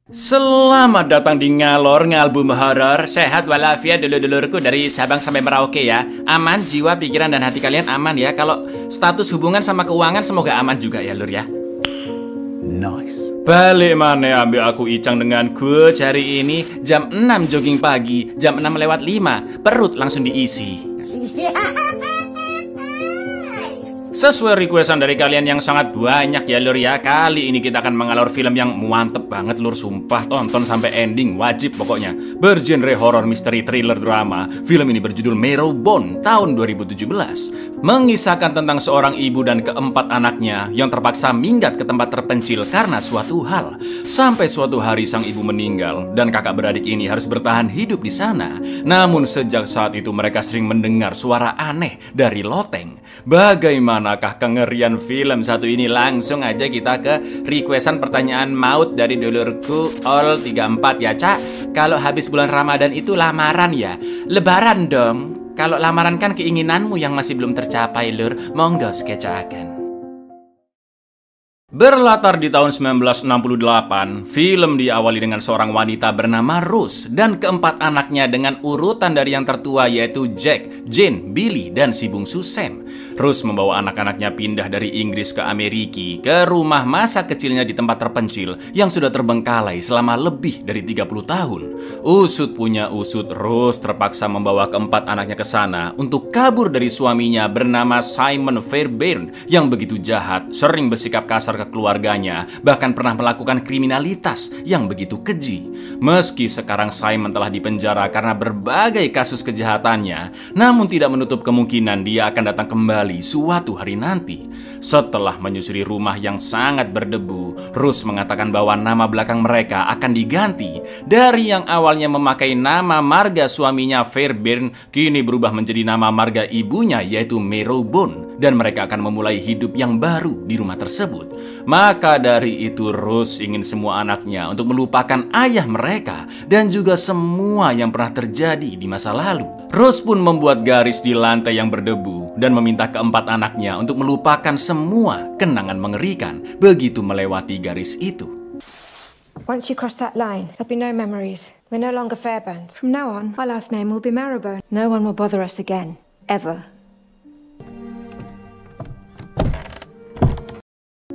Selamat datang di Ngalor Ngalbum Horor. Sehat walafiat dulur-dulurku dari Sabang sampai Merauke ya. Aman jiwa, pikiran, dan hati kalian aman ya. Kalau status hubungan sama keuangan semoga aman juga ya lur ya. Nice. Balik mana ambil aku Icang dengan coach hari ini. Jam 6 jogging pagi, jam 6 lewat 5 perut langsung diisi. Sesuai requestan dari kalian yang sangat banyak ya lur ya. Kali ini kita akan mengalor film yang mantep banget lur. Sumpah tonton sampai ending, wajib pokoknya. Bergenre horror, misteri, thriller, drama. Film ini berjudul Marrowbone tahun 2017. Mengisahkan tentang seorang ibu dan keempat anaknya yang terpaksa minggat ke tempat terpencil karena suatu hal. Sampai suatu hari sang ibu meninggal dan kakak beradik ini harus bertahan hidup di sana. Namun sejak saat itu mereka sering mendengar suara aneh dari loteng. Bagaimanakah kengerian film satu ini? Langsung aja kita ke requestan pertanyaan maut dari dulurku All 34 ya Cak. Kalau habis bulan Ramadan itu lamaran ya? Lebaran dong. Kalau lamaran kan keinginanmu yang masih belum tercapai lur. Monggo sketsakan. Berlatar di tahun 1968, film diawali dengan seorang wanita bernama Rose dan keempat anaknya dengan urutan dari yang tertua yaitu Jack, Jane, Billy, dan si bungsu Sam. Rose membawa anak-anaknya pindah dari Inggris ke Amerika ke rumah masa kecilnya di tempat terpencil yang sudah terbengkalai selama lebih dari 30 tahun. Usut punya usut, Rose terpaksa membawa keempat anaknya ke sana untuk kabur dari suaminya bernama Simon Fairbairn yang begitu jahat, sering bersikap kasar ke keluarganya, bahkan pernah melakukan kriminalitas yang begitu keji. Meski sekarang Simon telah dipenjara karena berbagai kasus kejahatannya, namun tidak menutup kemungkinan dia akan datang kembali suatu hari nanti. Setelah menyusuri rumah yang sangat berdebu, Rose mengatakan bahwa nama belakang mereka akan diganti. Dari yang awalnya memakai nama marga suaminya Fairbairn, kini berubah menjadi nama marga ibunya yaitu Marrowbone, dan mereka akan memulai hidup yang baru di rumah tersebut. Maka dari itu Rose ingin semua anaknya untuk melupakan ayah mereka dan juga semua yang pernah terjadi di masa lalu. Rose pun membuat garis di lantai yang berdebu dan meminta keempat anaknya untuk melupakan semua kenangan mengerikan begitu melewati garis itu. Once you cross that line, there'll be no memories. We're no longer Fairbairns. From now on, our last name will be Marrowbone. No one will bother us again. Ever.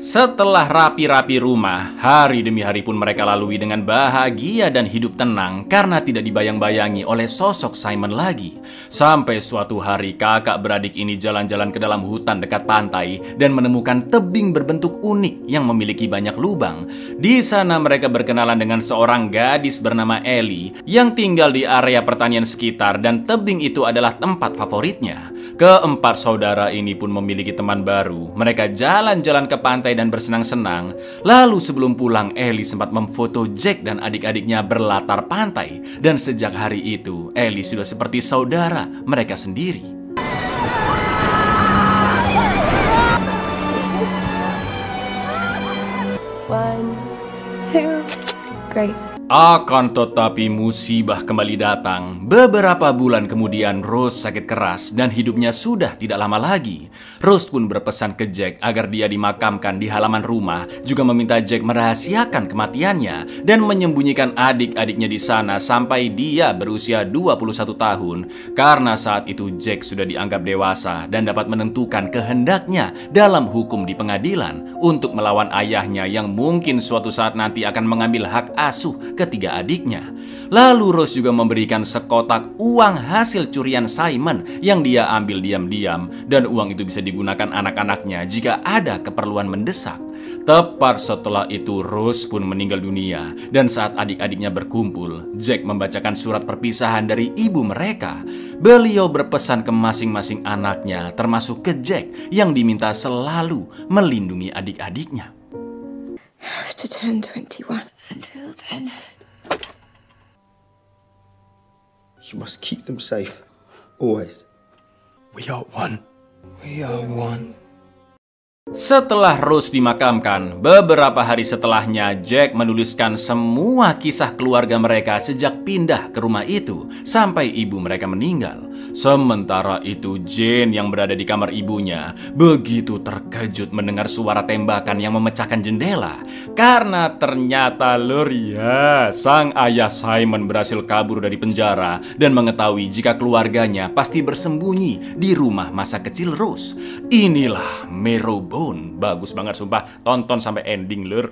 Setelah rapi-rapi rumah, hari demi hari pun mereka lalui dengan bahagia dan hidup tenang karena tidak dibayang-bayangi oleh sosok Simon lagi. Sampai suatu hari kakak beradik ini jalan-jalan ke dalam hutan dekat pantai dan menemukan tebing berbentuk unik yang memiliki banyak lubang. Di sana mereka berkenalan dengan seorang gadis bernama Ellie yang tinggal di area pertanian sekitar dan tebing itu adalah tempat favoritnya. Keempat saudara ini pun memiliki teman baru. Mereka jalan-jalan ke pantai dan bersenang-senang. Lalu sebelum pulang, Ellie sempat memfoto Jack dan adik-adiknya berlatar pantai. Dan sejak hari itu, Ellie sudah seperti saudara mereka sendiri. One, two, great. Akan tetapi musibah kembali datang. Beberapa bulan kemudian Rose sakit keras dan hidupnya sudah tidak lama lagi. Rose pun berpesan ke Jack agar dia dimakamkan di halaman rumah, juga meminta Jack merahasiakan kematiannya dan menyembunyikan adik-adiknya di sana sampai dia berusia 21 tahun. Karena saat itu Jack sudah dianggap dewasa dan dapat menentukan kehendaknya dalam hukum di pengadilan untuk melawan ayahnya yang mungkin suatu saat nanti akan mengambil hak asuh ketiga adiknya. Lalu Rose juga memberikan sekotak uang hasil curian Simon yang dia ambil diam-diam, dan uang itu bisa digunakan anak-anaknya jika ada keperluan mendesak. Tepat setelah itu Rose pun meninggal dunia, dan saat adik-adiknya berkumpul, Jack membacakan surat perpisahan dari ibu mereka. Beliau berpesan ke masing-masing anaknya, termasuk ke Jack yang diminta selalu melindungi adik-adiknya. Have to turn 21. Until then. You must keep them safe. Always. We are one. We are one. Setelah Rose dimakamkan, beberapa hari setelahnya Jack menuliskan semua kisah keluarga mereka sejak pindah ke rumah itu sampai ibu mereka meninggal. Sementara itu Jane yang berada di kamar ibunya begitu terkejut mendengar suara tembakan yang memecahkan jendela. Karena ternyata lur ya, sang ayah Simon berhasil kabur dari penjara dan mengetahui jika keluarganya pasti bersembunyi di rumah masa kecil Rose. Inilah Marrowbone. Bagus banget sumpah, tonton sampai ending lur.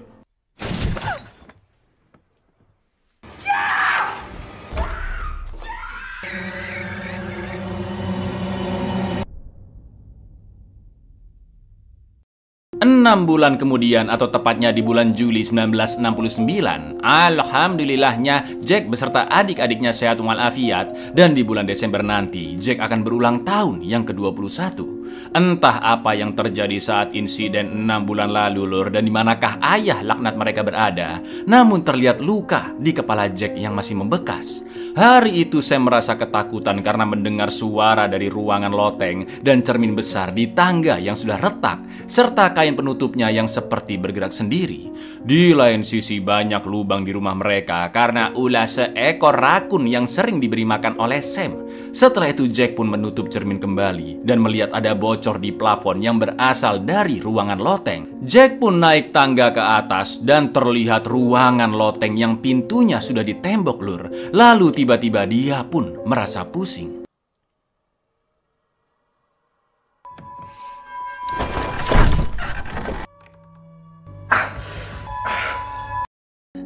6 bulan kemudian, atau tepatnya di bulan Juli 1969, alhamdulillahnya Jack beserta adik-adiknya sehat walafiat, dan di bulan Desember nanti Jack akan berulang tahun yang ke-21. Entah apa yang terjadi saat insiden 6 bulan lalu lur, dan di manakah ayah laknat mereka berada, namun terlihat luka di kepala Jack yang masih membekas. Hari itu Sam merasa ketakutan karena mendengar suara dari ruangan loteng dan cermin besar di tangga yang sudah retak, serta kain penutupnya yang seperti bergerak sendiri. Di lain sisi banyak lubang di rumah mereka karena ulah seekor rakun yang sering diberi makan oleh Sam. Setelah itu Jack pun menutup cermin kembali dan melihat ada bocor di plafon yang berasal dari ruangan loteng. Jack pun naik tangga ke atas dan terlihat ruangan loteng yang pintunya sudah ditembok lur. Lalu tiba-tiba dia pun merasa pusing.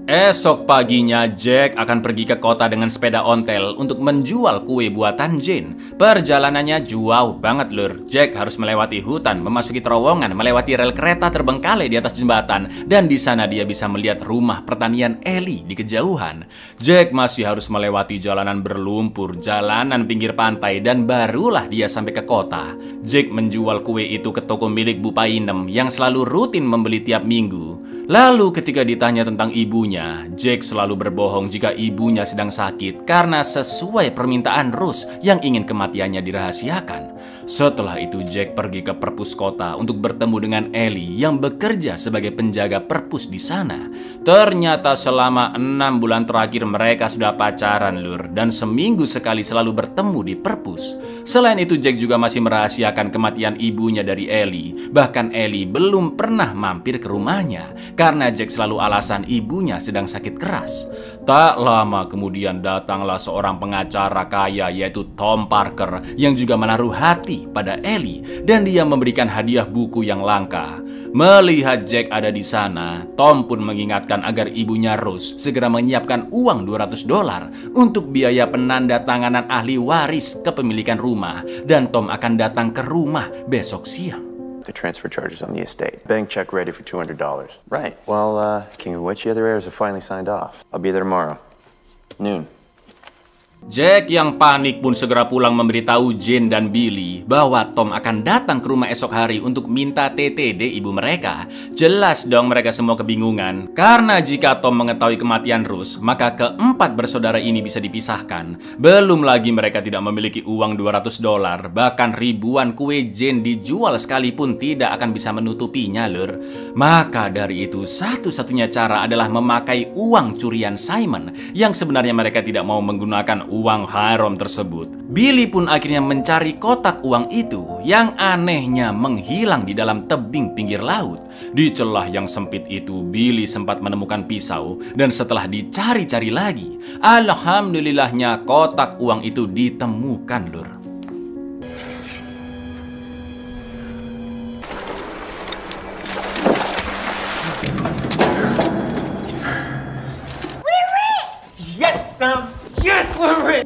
Esok paginya Jack akan pergi ke kota dengan sepeda ontel untuk menjual kue buatan Jane. Perjalanannya jauh banget lur. Jack harus melewati hutan, memasuki terowongan, melewati rel kereta terbengkalai di atas jembatan, dan di sana dia bisa melihat rumah pertanian Ellie di kejauhan. Jack masih harus melewati jalanan berlumpur, jalanan pinggir pantai, dan barulah dia sampai ke kota. Jack menjual kue itu ke toko milik Bu Painem yang selalu rutin membeli tiap minggu. Lalu ketika ditanya tentang ibunya, Jack selalu berbohong jika ibunya sedang sakit karena sesuai permintaan Rose yang ingin kematiannya dirahasiakan. Setelah itu Jack pergi ke perpus kota untuk bertemu dengan Ellie yang bekerja sebagai penjaga perpus di sana. Ternyata selama 6 bulan terakhir mereka sudah pacaran lur, dan seminggu sekali selalu bertemu di perpus. Selain itu Jack juga masih merahasiakan kematian ibunya dari Ellie. Bahkan Ellie belum pernah mampir ke rumahnya karena Jack selalu alasan ibunya sedang sakit keras. Tak lama kemudian datanglah seorang pengacara kaya yaitu Tom Parker yang juga menaruh hati pada Ellie, dan dia memberikan hadiah buku yang langka. Melihat Jack ada di sana, Tom pun mengingatkan agar ibunya Rose segera menyiapkan uang $200 untuk biaya penandatanganan ahli waris kepemilikan rumah, dan Tom akan datang ke rumah besok siang. The transfer charges on the estate. Bank check ready for $200. Right. Well, King of which the other heirs have finally signed off. I'll be there tomorrow. Noon. Jack yang panik pun segera pulang memberitahu Jane dan Billy bahwa Tom akan datang ke rumah esok hari untuk minta TTD ibu mereka. Jelas dong mereka semua kebingungan, karena jika Tom mengetahui kematian Rose, maka keempat bersaudara ini bisa dipisahkan. Belum lagi mereka tidak memiliki uang $200, bahkan ribuan kue Jane dijual sekalipun tidak akan bisa menutupinya lur. Maka dari itu satu-satunya cara adalah memakai uang curian Simon yang sebenarnya mereka tidak mau menggunakan uang haram tersebut. Billy pun akhirnya mencari kotak uang itu yang anehnya menghilang di dalam tebing pinggir laut. Di celah yang sempit itu Billy sempat menemukan pisau, dan setelah dicari-cari lagi, alhamdulillahnya kotak uang itu ditemukan lur.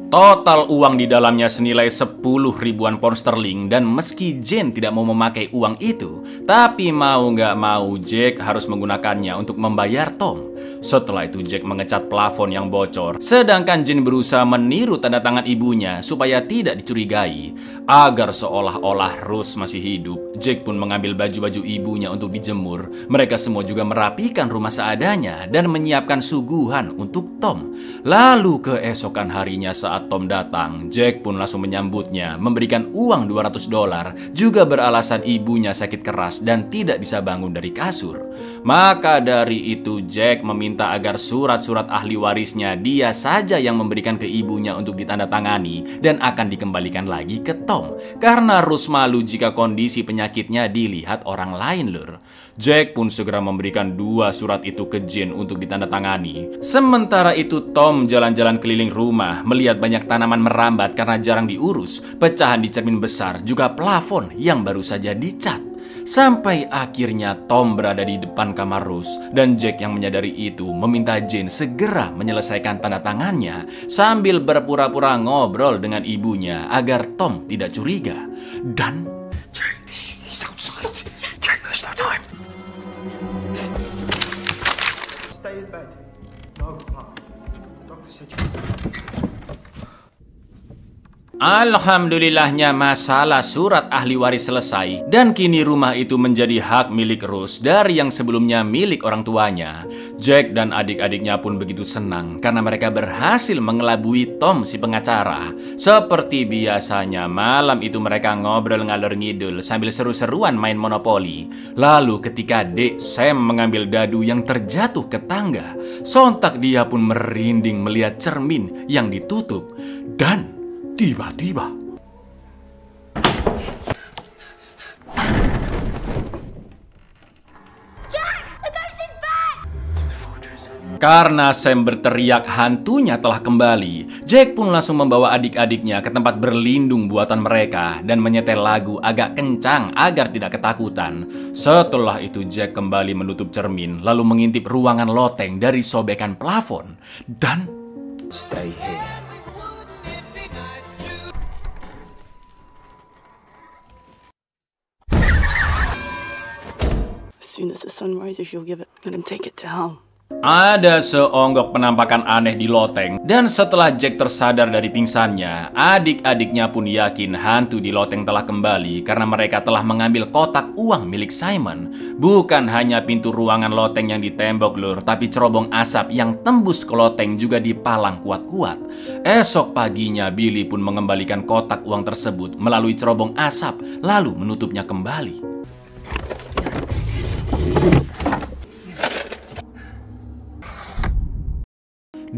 Total uang di dalamnya senilai 10 ribuan pound sterling, dan meski Jane tidak mau memakai uang itu, tapi mau nggak mau Jack harus menggunakannya untuk membayar Tom. Setelah itu Jack mengecat plafon yang bocor, sedangkan Jane berusaha meniru tanda tangan ibunya supaya tidak dicurigai. Agar seolah-olah Rose masih hidup, Jack pun mengambil baju-baju ibunya untuk dijemur. Mereka semua juga merapikan rumah seadanya dan menyiapkan suguhan untuk Tom. Lalu keesokan harinya saat saat Tom datang, Jack pun langsung menyambutnya, memberikan uang $200, juga beralasan ibunya sakit keras dan tidak bisa bangun dari kasur. Maka dari itu Jack meminta agar surat-surat ahli warisnya dia saja yang memberikan ke ibunya untuk ditandatangani dan akan dikembalikan lagi ke Tom. Karena Rose malu jika kondisi penyakitnya dilihat orang lain, lur. Jack pun segera memberikan 2 surat itu ke Jane untuk ditandatangani. Sementara itu Tom jalan-jalan keliling rumah, melihat banyak tanaman merambat karena jarang diurus, pecahan di cermin besar, juga plafon yang baru saja dicat. Sampai akhirnya Tom berada di depan kamar Rose dan Jack yang menyadari itu meminta Jane segera menyelesaikan tanda tangannya sambil berpura-pura ngobrol dengan ibunya agar Tom tidak curiga. Dan He's outside. Jack, there's no time. Stay in bed. No, Mum. Doctor said you... Alhamdulillahnya masalah surat ahli waris selesai dan kini rumah itu menjadi hak milik Rose dari yang sebelumnya milik orang tuanya. Jack dan adik-adiknya pun begitu senang karena mereka berhasil mengelabui Tom si pengacara. Seperti biasanya malam itu mereka ngobrol ngalor ngidul sambil seru-seruan main monopoli. Lalu ketika Dek Sam mengambil dadu yang terjatuh ke tangga, sontak dia pun merinding melihat cermin yang ditutup dan tiba-tiba karena Sam berteriak hantunya telah kembali, Jack pun langsung membawa adik-adiknya ke tempat berlindung buatan mereka dan menyetel lagu agak kencang agar tidak ketakutan. Setelah itu Jack kembali menutup cermin lalu mengintip ruangan loteng dari sobekan plafon dan Stay here. As soon as the sun rises, you'll give it. Let him take it to home. ada seonggok penampakan aneh di loteng. Dan setelah Jack tersadar dari pingsannya, adik-adiknya pun yakin hantu di loteng telah kembali karena mereka telah mengambil kotak uang milik Simon. Bukan hanya pintu ruangan loteng yang ditembok, lur, tapi cerobong asap yang tembus ke loteng juga dipalang kuat-kuat. Esok paginya Billy pun mengembalikan kotak uang tersebut melalui cerobong asap lalu menutupnya kembali.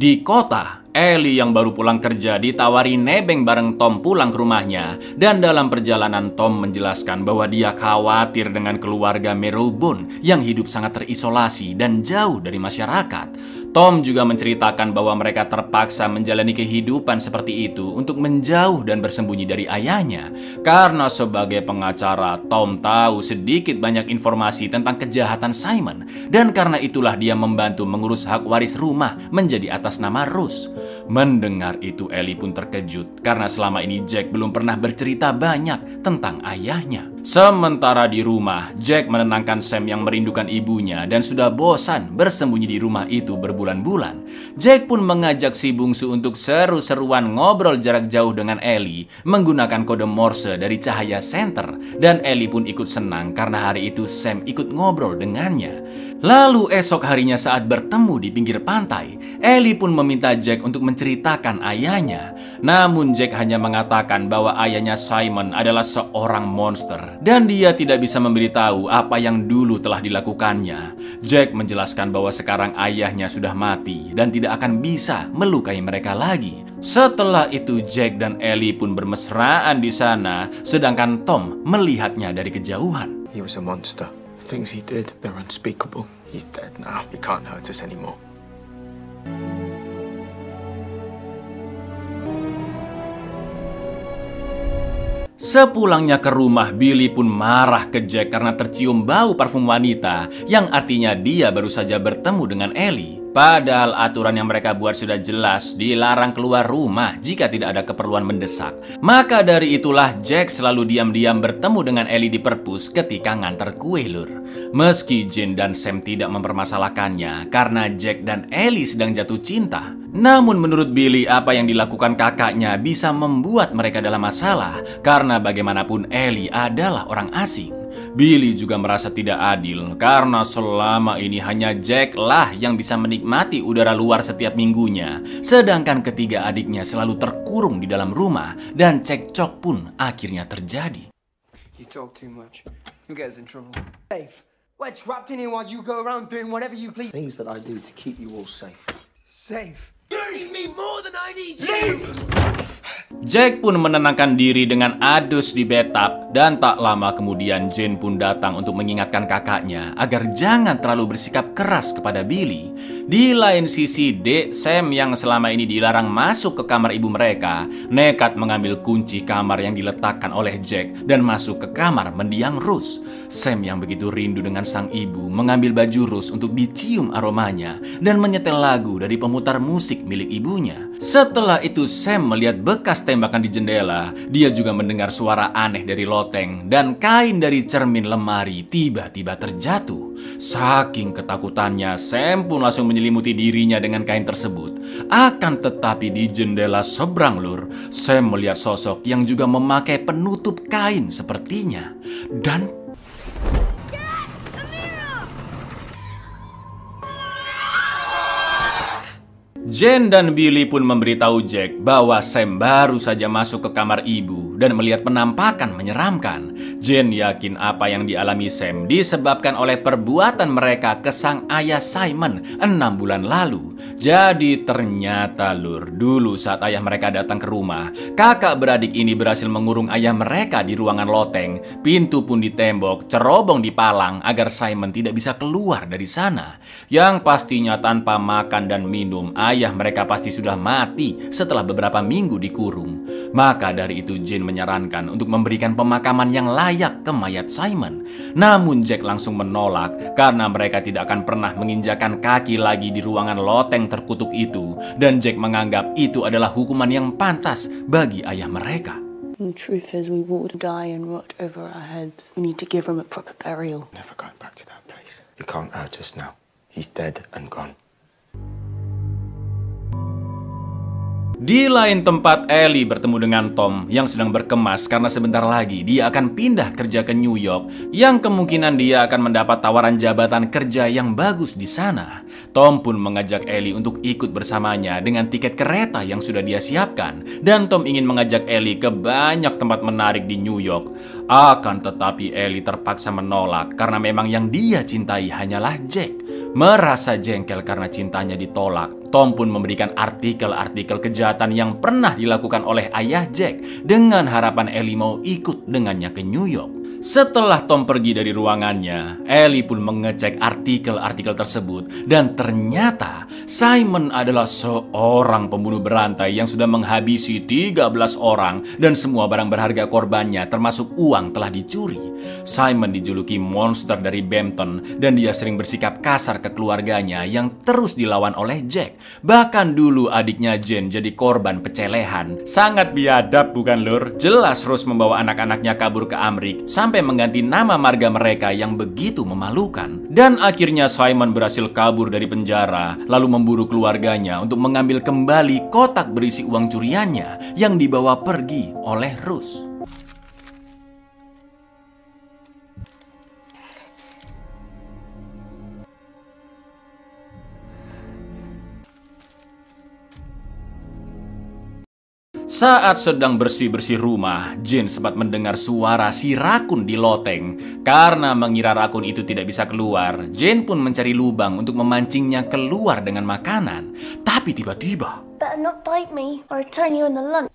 Di kota, Ellie yang baru pulang kerja ditawari nebeng bareng Tom pulang ke rumahnya. Dan dalam perjalanan Tom menjelaskan bahwa dia khawatir dengan keluarga Marrowbone yang hidup sangat terisolasi dan jauh dari masyarakat. Tom juga menceritakan bahwa mereka terpaksa menjalani kehidupan seperti itu untuk menjauh dan bersembunyi dari ayahnya. Karena sebagai pengacara, Tom tahu sedikit banyak informasi tentang kejahatan Simon. Dan karena itulah dia membantu mengurus hak waris rumah menjadi atas nama Rose. Mendengar itu Ellie pun terkejut karena selama ini Jack belum pernah bercerita banyak tentang ayahnya. Sementara di rumah, Jack menenangkan Sam yang merindukan ibunya dan sudah bosan bersembunyi di rumah itu berbulan-bulan. Jack pun mengajak si bungsu untuk seru-seruan ngobrol jarak jauh dengan Ellie menggunakan kode Morse dari cahaya senter. Dan Ellie pun ikut senang karena hari itu Sam ikut ngobrol dengannya. Lalu esok harinya saat bertemu di pinggir pantai, Ellie pun meminta Jack untuk menceritakan ayahnya. Namun Jack hanya mengatakan bahwa ayahnya Simon adalah seorang monster dan dia tidak bisa memberitahu apa yang dulu telah dilakukannya. Jack menjelaskan bahwa sekarang ayahnya sudah mati dan tidak akan bisa melukai mereka lagi. Setelah itu Jack dan Ellie pun bermesraan di sana, sedangkan Tom melihatnya dari kejauhan. He was a monster. The things he did, they're unspeakable. He's dead now. He can't hurt us anymore. Sepulangnya ke rumah, Billy pun marah ke Jack karena tercium bau parfum wanita, yang artinya dia baru saja bertemu dengan Ellie. Padahal aturan yang mereka buat sudah jelas, dilarang keluar rumah jika tidak ada keperluan mendesak. Maka dari itulah Jack selalu diam-diam bertemu dengan Ellie di perpus ketika nganter kue, lur. Meski Jane dan Sam tidak mempermasalahkannya karena Jack dan Ellie sedang jatuh cinta. Namun menurut Billy, apa yang dilakukan kakaknya bisa membuat mereka dalam masalah karena bagaimanapun Ellie adalah orang asing. Billy juga merasa tidak adil karena selama ini hanya Jack lah yang bisa menikmati udara luar setiap minggunya, sedangkan ketiga adiknya selalu terkurung di dalam rumah dan cekcok pun akhirnya terjadi. You talk too much. You'll get us in trouble. Safe. We're trapped in here while you go around doing whatever you please. Things that I do to keep you all safe. Safe. You need me more than I need you! Jack pun menenangkan diri dengan adus di bathtub dan tak lama kemudian Jane pun datang untuk mengingatkan kakaknya agar jangan terlalu bersikap keras kepada Billy. Di lain sisi, Dek Sam yang selama ini dilarang masuk ke kamar ibu mereka nekat mengambil kunci kamar yang diletakkan oleh Jack dan masuk ke kamar mendiang Rose. Sam yang begitu rindu dengan sang ibu mengambil baju Rose untuk dicium aromanya dan menyetel lagu dari pemutar musik milik ibunya. Setelah itu Sam melihat bekas tembakan di jendela. Dia juga mendengar suara aneh dari loteng dan kain dari cermin lemari tiba-tiba terjatuh. Saking ketakutannya, Sam pun langsung menyelimuti dirinya dengan kain tersebut. Akan tetapi di jendela seberang lur, Sam melihat sosok yang juga memakai penutup kain sepertinya. Dan Jane dan Billy pun memberitahu Jack bahwa Sam baru saja masuk ke kamar ibu dan melihat penampakan menyeramkan. Jane yakin apa yang dialami Sam disebabkan oleh perbuatan mereka ke sang ayah Simon 6 bulan lalu. Jadi ternyata lur, dulu saat ayah mereka datang ke rumah, kakak beradik ini berhasil mengurung ayah mereka di ruangan loteng. Pintu pun ditembok, cerobong dipalang agar Simon tidak bisa keluar dari sana. Yang pastinya tanpa makan dan minum, ayah mereka pasti sudah mati setelah beberapa minggu dikurung. Maka dari itu Jane menyarankan untuk memberikan pemakaman yang layak ke mayat Simon. Namun Jack langsung menolak karena mereka tidak akan pernah menginjakan kaki lagi di ruangan loteng terkutuk itu. Dan Jack menganggap itu adalah hukuman yang pantas bagi ayah mereka. The truth is we will die and rot over our heads. We need to give him a proper burial. Never going back to that place. You can't hurt us now. He's dead and gone. Di lain tempat, Ellie bertemu dengan Tom yang sedang berkemas karena sebentar lagi dia akan pindah kerja ke New York, yang kemungkinan dia akan mendapat tawaran jabatan kerja yang bagus di sana. Tom pun mengajak Ellie untuk ikut bersamanya dengan tiket kereta yang sudah dia siapkan, dan Tom ingin mengajak Ellie ke banyak tempat menarik di New York. Akan tetapi Ellie terpaksa menolak karena memang yang dia cintai hanyalah Jack. Merasa jengkel karena cintanya ditolak, Tom pun memberikan artikel-artikel kejahatan yang pernah dilakukan oleh ayah Jack dengan harapan Ellie mau ikut dengannya ke New York. Setelah Tom pergi dari ruangannya, Ellie pun mengecek artikel-artikel tersebut dan ternyata Simon adalah seorang pembunuh berantai yang sudah menghabisi 13 orang dan semua barang berharga korbannya termasuk uang telah dicuri. Simon dijuluki monster dari Bampton dan dia sering bersikap kasar ke keluarganya yang terus dilawan oleh Jack. Bahkan dulu adiknya Jane jadi korban pecelehan. Sangat biadab bukan lur? Jelas Rose membawa anak-anaknya kabur ke Amrik sampai mengganti nama marga mereka yang begitu memalukan. Dan akhirnya Simon berhasil kabur dari penjara lalu memburu keluarganya untuk mengambil kembali kotak berisi uang curiannya yang dibawa pergi oleh Rose. Saat sedang bersih-bersih rumah, Jane sempat mendengar suara si rakun di loteng. Karena mengira rakun itu tidak bisa keluar, Jane pun mencari lubang untuk memancingnya keluar dengan makanan. Tapi tiba-tiba, Better not bite me, or I'll turn you into lunch.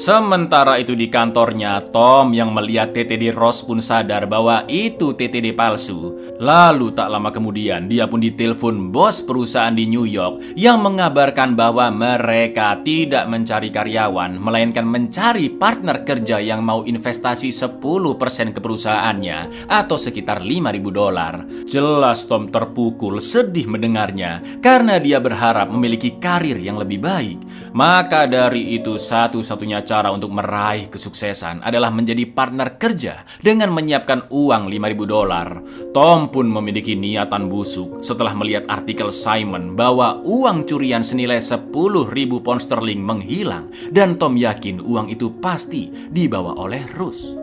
sementara itu di kantornya, Tom yang melihat TTD Rose pun sadar bahwa itu TTD palsu. Lalu tak lama kemudian dia pun ditelepon bos perusahaan di New York yang mengabarkan bahwa mereka tidak mencari karyawan, melainkan mencari partner kerja yang mau investasi 10% ke perusahaannya atau sekitar $5.000. Jelas Tom terpukul sedih mendengarnya karena dia berharap memiliki karir yang lebih baik. Maka dari itu satu-satunya cara untuk meraih kesuksesan adalah menjadi partner kerja dengan menyiapkan uang $5.000. Tom Tom pun memiliki niatan busuk setelah melihat artikel Simon bahwa uang curian senilai 10.000 pound sterling menghilang dan Tom yakin uang itu pasti dibawa oleh Ruth.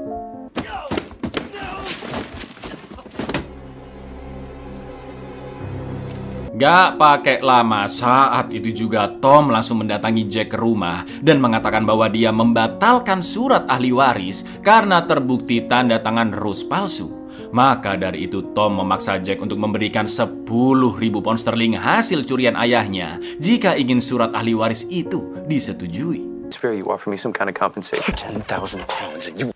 Gak pakai lama, saat itu juga Tom langsung mendatangi Jack ke rumah dan mengatakan bahwa dia membatalkan surat ahli waris karena terbukti tanda tangan Ruth palsu. Maka dari itu Tom memaksa Jack untuk memberikan 10.000 pound sterling hasil curian ayahnya jika ingin surat ahli waris itu disetujui. It's fair you offer me some kind of compensation. 10,000 pounds and you...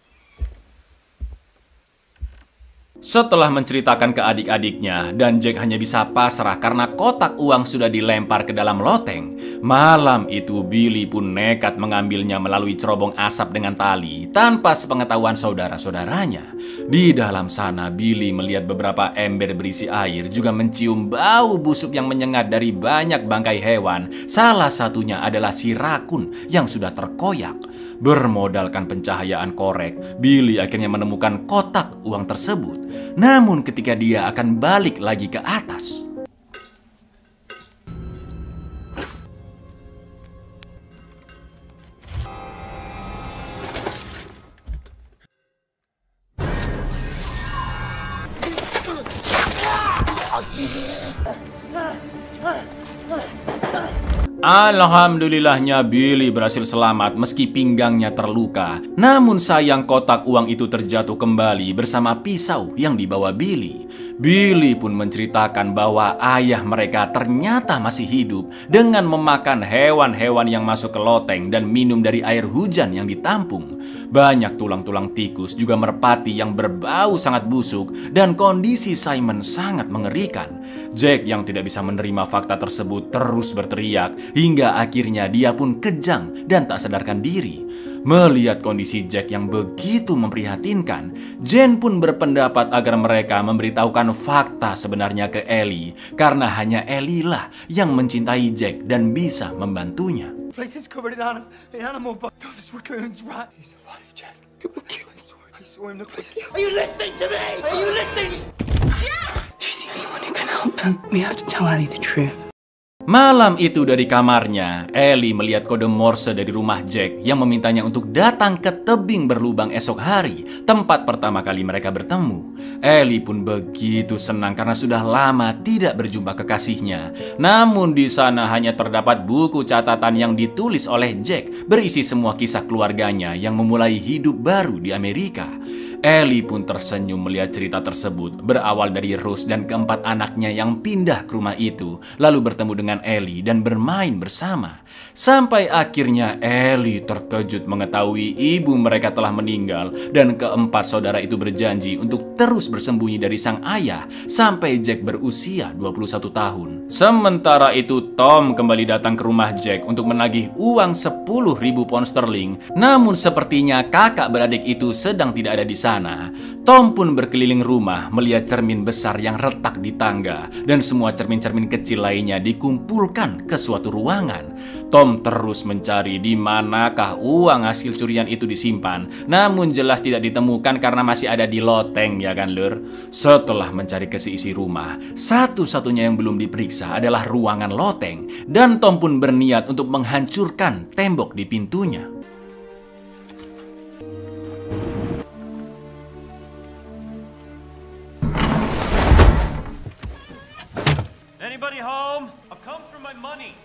Setelah menceritakan ke adik-adiknya dan Jack hanya bisa pasrah karena kotak uang sudah dilempar ke dalam loteng, malam itu Billy pun nekat mengambilnya melalui cerobong asap dengan tali tanpa sepengetahuan saudara-saudaranya. Di dalam sana Billy melihat beberapa ember berisi air, juga mencium bau busuk yang menyengat dari banyak bangkai hewan. Salah satunya adalah si rakun yang sudah terkoyak. Bermodalkan pencahayaan korek, Billy akhirnya menemukan kotak uang tersebut. Namun ketika dia akan balik lagi ke atas, alhamdulillahnya Billy berhasil selamat meski pinggangnya terluka. Namun sayang kotak uang itu terjatuh kembali bersama pisau yang dibawa Billy. Billy pun menceritakan bahwa ayah mereka ternyata masih hidup dengan memakan hewan-hewan yang masuk ke loteng dan minum dari air hujan yang ditampung. Banyak tulang-tulang tikus, juga merpati yang berbau sangat busuk, dan kondisi Simon sangat mengerikan. Jack yang tidak bisa menerima fakta tersebut terus berteriak hingga akhirnya dia pun kejang dan tak sadarkan diri. Melihat kondisi Jack yang begitu memprihatinkan, Jane pun berpendapat agar mereka memberitahukan fakta sebenarnya ke Ellie, karena hanya Ellie lah yang mencintai Jack dan bisa membantunya. Place is covered in animal doves, raccoons, rat. He's alive, Jack. It will kill us. I saw him. Look, place. Are you listening to me? Are you listening? Jack! She's the only one who can help them. We have to tell Ellie the truth. Malam itu dari kamarnya, Ellie melihat kode Morse dari rumah Jack yang memintanya untuk datang ke tebing berlubang esok hari, tempat pertama kali mereka bertemu. Ellie pun begitu senang karena sudah lama tidak berjumpa kekasihnya. Namun di sana hanya terdapat buku catatan yang ditulis oleh Jack berisi semua kisah keluarganya yang memulai hidup baru di Amerika. Ellie pun tersenyum melihat cerita tersebut, berawal dari Ruth dan keempat anaknya yang pindah ke rumah itu, lalu bertemu dengan Ellie dan bermain bersama. Sampai akhirnya Ellie terkejut mengetahui ibu mereka telah meninggal dan keempat saudara itu berjanji untuk terus bersembunyi dari sang ayah sampai Jack berusia 21 tahun. Sementara itu Tom kembali datang ke rumah Jack untuk menagih uang 10.000 pound sterling. Namun sepertinya kakak beradik itu sedang tidak ada di sana. Tom pun berkeliling rumah melihat cermin besar yang retak di tangga dan semua cermin-cermin kecil lainnya dikumpulkan ke suatu ruangan. Tom terus mencari di manakah uang hasil curian itu disimpan, namun jelas tidak ditemukan karena masih ada di loteng, ya kan lur? Setelah mencari ke seisi rumah, satu-satunya yang belum diperiksa adalah ruangan loteng, dan Tom pun berniat untuk menghancurkan tembok di pintunya. Anybody home? I've come for my money.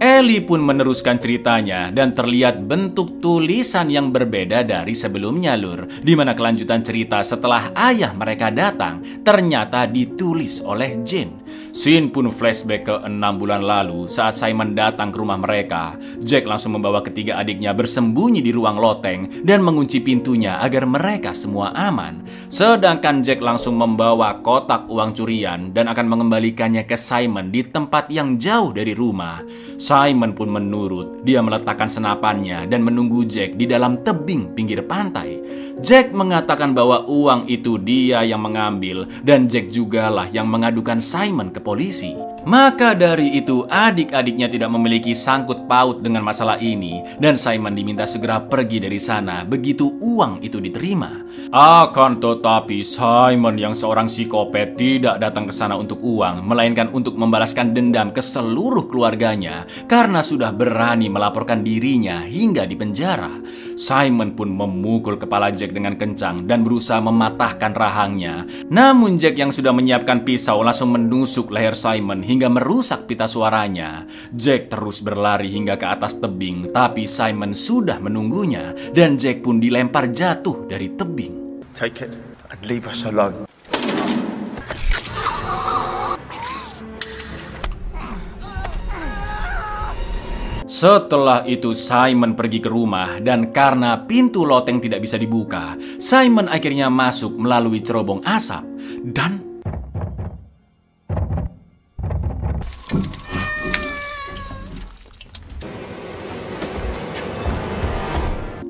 Ellie pun meneruskan ceritanya dan terlihat bentuk tulisan yang berbeda dari sebelumnya lur, di mana kelanjutan cerita setelah ayah mereka datang ternyata ditulis oleh Jane. Scene pun flashback ke 6 bulan lalu saat Simon datang ke rumah mereka. Jack langsung membawa ketiga adiknya bersembunyi di ruang loteng dan mengunci pintunya agar mereka semua aman. Sedangkan Jack langsung membawa kotak uang curian dan akan mengembalikannya ke Simon di tempat yang jauh dari rumah. Simon pun menurut. Dia meletakkan senapannya dan menunggu Jack di dalam tebing pinggir pantai. Jack mengatakan bahwa uang itu dia yang mengambil dan Jack jugalah yang mengadukan Simon ke polisi. Maka dari itu adik-adiknya tidak memiliki sangkut paut dengan masalah ini dan Simon diminta segera pergi dari sana begitu uang itu diterima. Akan tetapi Simon yang seorang psikopat tidak datang ke sana untuk uang, melainkan untuk membalaskan dendam ke seluruh keluarganya karena sudah berani melaporkan dirinya hingga di penjara. Simon pun memukul kepala Jack dengan kencang dan berusaha mematahkan rahangnya. Namun Jack yang sudah menyiapkan pisau langsung menusuk leher Simon hingga merusak pita suaranya. Jack terus berlari hingga ke atas tebing, tapi Simon sudah menunggunya dan Jack pun dilempar jatuh dari tebing. Take it and leave us alone. Setelah itu Simon pergi ke rumah dan karena pintu loteng tidak bisa dibuka, Simon akhirnya masuk melalui cerobong asap dan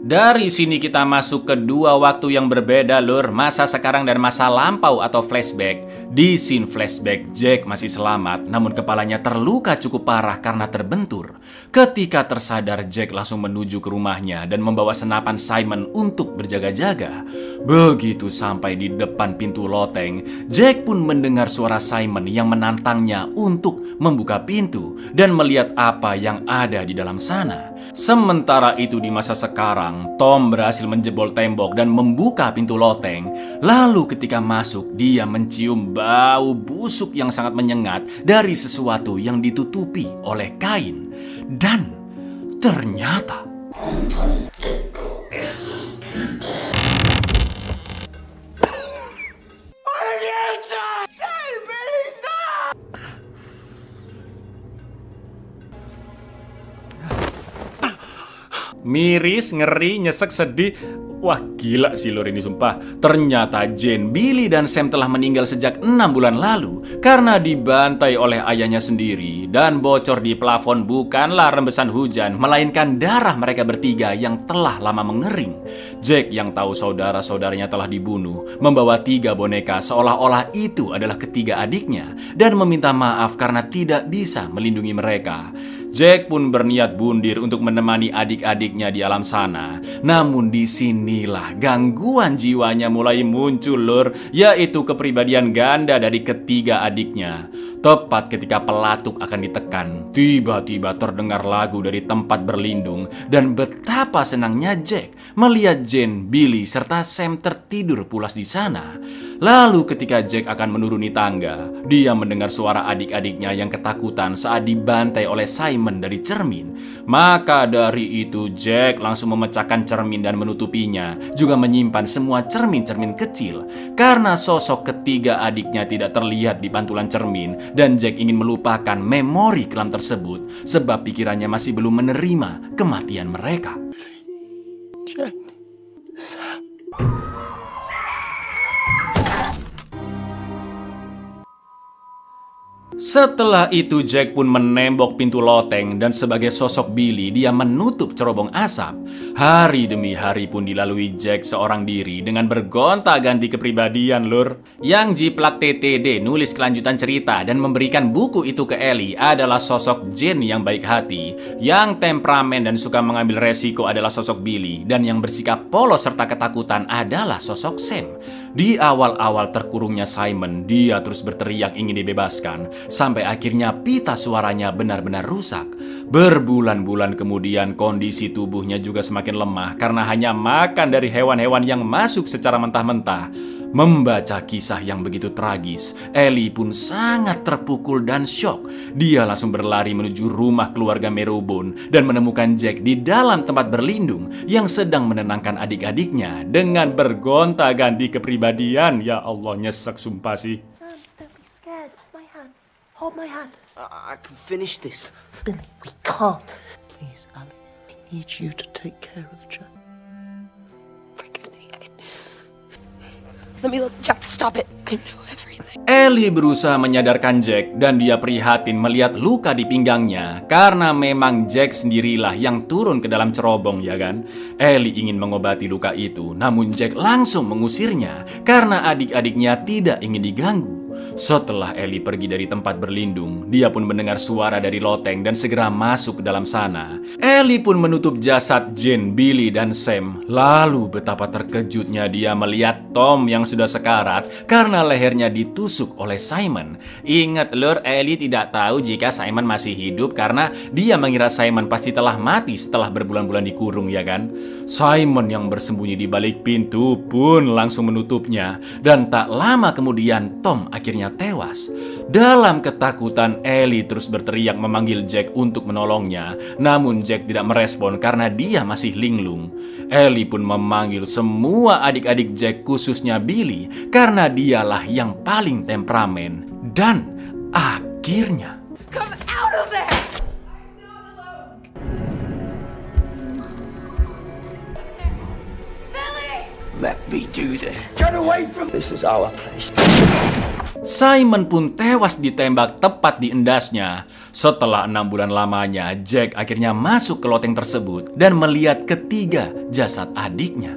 dari sini kita masuk ke dua waktu yang berbeda, lur. Masa sekarang dan masa lampau atau flashback. Di scene flashback, Jack masih selamat, namun kepalanya terluka cukup parah karena terbentur. Ketika tersadar, Jack langsung menuju ke rumahnya dan membawa senapan Simon untuk berjaga-jaga. Begitu sampai di depan pintu loteng, Jack pun mendengar suara Simon yang menantangnya untuk membuka pintu dan melihat apa yang ada di dalam sana. Sementara itu di masa sekarang, Tom berhasil menjebol tembok dan membuka pintu loteng. Lalu ketika masuk, dia mencium bau busuk yang sangat menyengat dari sesuatu yang ditutupi oleh kain. Dan ternyata miris, ngeri, nyesek, sedih. Wah gila sih lur ini sumpah. Ternyata Jane, Billy, dan Sam telah meninggal sejak 6 bulan lalu karena dibantai oleh ayahnya sendiri. Dan bocor di plafon bukanlah rembesan hujan, melainkan darah mereka bertiga yang telah lama mengering. Jack yang tahu saudara-saudaranya telah dibunuh membawa 3 boneka seolah-olah itu adalah ketiga adiknya dan meminta maaf karena tidak bisa melindungi mereka. Jack pun berniat bundir untuk menemani adik-adiknya di alam sana. Namun disinilah gangguan jiwanya mulai muncul lur, yaitu kepribadian ganda dari ketiga adiknya. Tepat ketika pelatuk akan ditekan, tiba-tiba terdengar lagu dari tempat berlindung. Dan betapa senangnya Jack melihat Jane, Billy, serta Sam tertidur pulas di sana. Lalu ketika Jack akan menuruni tangga, dia mendengar suara adik-adiknya yang ketakutan saat dibantai oleh Simon dari cermin. Maka dari itu Jack langsung memecahkan cermin dan menutupinya, juga menyimpan semua cermin-cermin kecil. Karena sosok ketiga adiknya tidak terlihat di pantulan cermin, dan Jack ingin melupakan memori kelam tersebut sebab pikirannya masih belum menerima kematian mereka. Jack, Sam. Setelah itu Jack pun menembok pintu loteng dan sebagai sosok Billy dia menutup cerobong asap. Hari demi hari pun dilalui Jack seorang diri dengan bergonta-ganti kepribadian lur. Yang jiplak TTD nulis kelanjutan cerita dan memberikan buku itu ke Ellie adalah sosok Jane yang baik hati. Yang temperamen dan suka mengambil resiko adalah sosok Billy. Dan yang bersikap polos serta ketakutan adalah sosok Sam. Di awal-awal terkurungnya Simon, dia terus berteriak ingin dibebaskan. Sampai akhirnya pita suaranya benar-benar rusak. Berbulan-bulan kemudian kondisi tubuhnya juga semakin lemah karena hanya makan dari hewan-hewan yang masuk secara mentah-mentah. Membaca kisah yang begitu tragis, Ellie pun sangat terpukul dan syok. Dia langsung berlari menuju rumah keluarga Marrowbone dan menemukan Jack di dalam tempat berlindung yang sedang menenangkan adik-adiknya dengan bergonta-ganti kepribadian. Ya Allah, nyesek sumpah sih. Don't be scared. My hand. Hold my hand. I can finish this. Billy, we can't. Please, Ali, I need you to take care of Jack. Forgive me. Let me look. Jack, stop it. I know everything. Ellie berusaha menyadarkan Jack dan dia prihatin melihat luka di pinggangnya karena memang Jack sendirilah yang turun ke dalam cerobong, ya kan? Ellie ingin mengobati luka itu, namun Jack langsung mengusirnya karena adik-adiknya tidak ingin diganggu. Setelah Ellie pergi dari tempat berlindung, dia pun mendengar suara dari loteng dan segera masuk ke dalam sana. Ellie pun menutup jasad Jane, Billy, dan Sam. Lalu betapa terkejutnya dia melihat Tom yang sudah sekarat karena lehernya ditusuk oleh Simon. Ingat lur, Ellie tidak tahu jika Simon masih hidup karena dia mengira Simon pasti telah mati setelah berbulan-bulan dikurung, ya kan? Simon yang bersembunyi di balik pintu pun langsung menutupnya. Dan tak lama kemudian Tom akhirnya tewas. Dalam ketakutan, Ellie terus berteriak memanggil Jack untuk menolongnya. Namun Jack tidak merespon karena dia masih linglung. Ellie pun memanggil semua adik-adik Jack, khususnya Billy, karena dialah yang paling temperamen. Dan akhirnya, Come out of there! Let me do this. Get away from... This is our place. Simon pun tewas ditembak tepat di endasnya. Setelah 6 bulan lamanya, Jack akhirnya masuk ke loteng tersebut dan melihat ketiga jasad adiknya.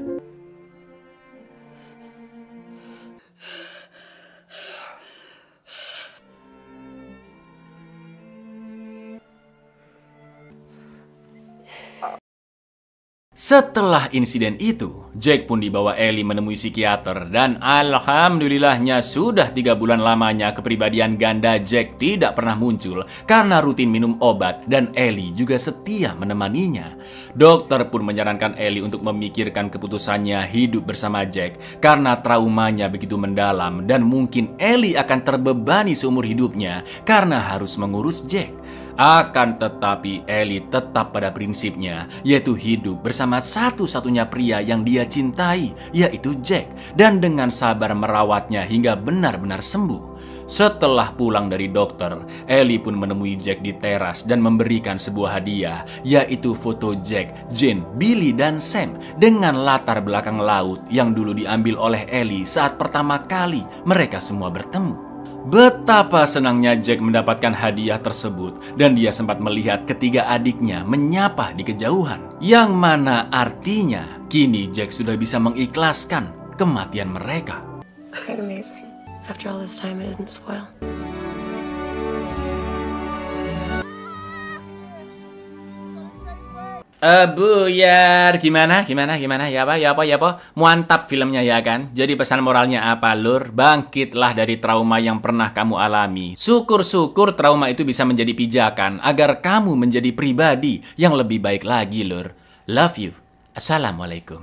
Setelah insiden itu, Jack pun dibawa Ellie menemui psikiater dan alhamdulillahnya sudah 3 bulan lamanya kepribadian ganda Jack tidak pernah muncul karena rutin minum obat dan Ellie juga setia menemaninya. Dokter pun menyarankan Ellie untuk memikirkan keputusannya hidup bersama Jack karena traumanya begitu mendalam dan mungkin Ellie akan terbebani seumur hidupnya karena harus mengurus Jack. Akan tetapi Ellie tetap pada prinsipnya, yaitu hidup bersama satu-satunya pria yang dia cintai, yaitu Jack, dan dengan sabar merawatnya hingga benar-benar sembuh. Setelah pulang dari dokter, Ellie pun menemui Jack di teras dan memberikan sebuah hadiah, yaitu foto Jack, Jane, Billy, dan Sam dengan latar belakang laut yang dulu diambil oleh Ellie saat pertama kali mereka semua bertemu. Betapa senangnya Jack mendapatkan hadiah tersebut dan dia sempat melihat ketiga adiknya menyapa di kejauhan. Yang mana artinya kini Jack sudah bisa mengikhlaskan kematian mereka. Amazing. After all this time, it didn't spoil. Buyar, gimana? Ya apa? Mantap filmnya ya kan? Jadi pesan moralnya apa lur? Bangkitlah dari trauma yang pernah kamu alami. Syukur-syukur trauma itu bisa menjadi pijakan agar kamu menjadi pribadi yang lebih baik lagi lur. Love you. Assalamualaikum.